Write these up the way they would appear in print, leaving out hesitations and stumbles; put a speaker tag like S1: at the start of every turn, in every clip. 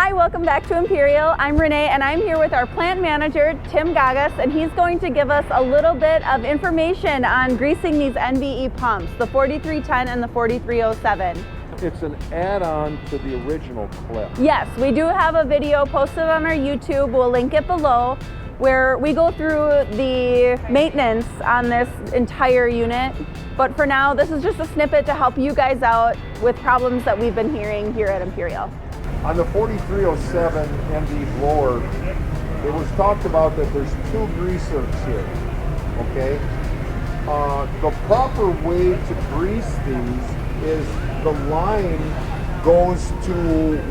S1: Hi, welcome back to Imperial. I'm Renee and I'm here with our plant manager, Tim Gagas, and he's going to give us a little bit of information on greasing these NVE pumps, the 4310 and the 4307.
S2: It's an add-on to the original clip.
S1: Yes, we do have a video posted on our YouTube, we'll link it below, where we go through the maintenance on this entire unit. But for now, this is just a snippet to help you guys out with problems that we've been hearing here at Imperial.
S2: On the 4307 MD blower, it was talked about that there's two grease zerks here, okay? The proper way to grease these is the line goes to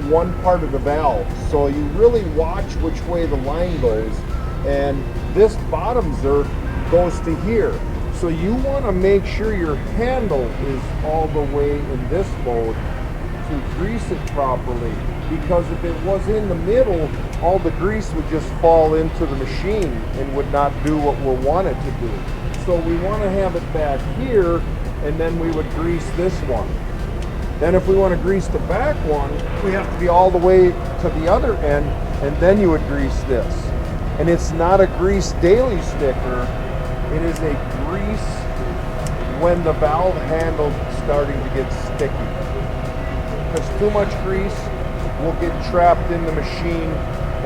S2: one part of the valve. So you really watch which way the line goes. And this bottom zerk goes to here. So you want to make sure your handle is all the way in this mode to grease it properly, because if it was in the middle, all the grease would just fall into the machine and would not do what we want it to do. So we want to have it back here, and then we would grease this one. Then if we want to grease the back one, we have to be all the way to the other end, and then you would grease this. And it's not a grease daily sticker, it is a grease when the valve handle's starting to get sticky. Because too much grease will get trapped in the machine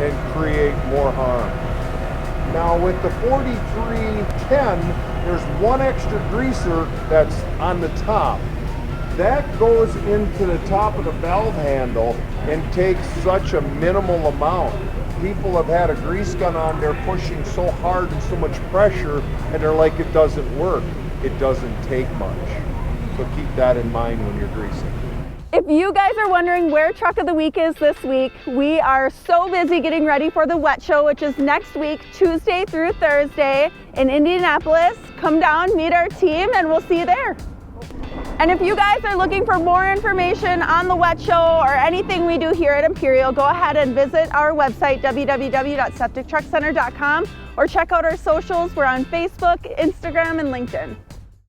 S2: and create more harm. Now with the 4310, there's one extra greaser that's on the top. That goes into the top of the valve handle and takes such a minimal amount. People have had a grease gun on there pushing so hard and so much pressure, and they're like, it doesn't work. It doesn't take much. So keep that in mind when you're greasing.
S1: If you guys are wondering where Truck of the Week is this week, we are so busy getting ready for the Wet Show, which is next week, Tuesday through Thursday in Indianapolis. Come down, meet our team, and we'll see you there. And if you guys are looking for more information on the Wet Show or anything we do here at Imperial, go ahead and visit our website, www.septictruckcenter.com, or check out our socials. We're on Facebook, Instagram, and LinkedIn.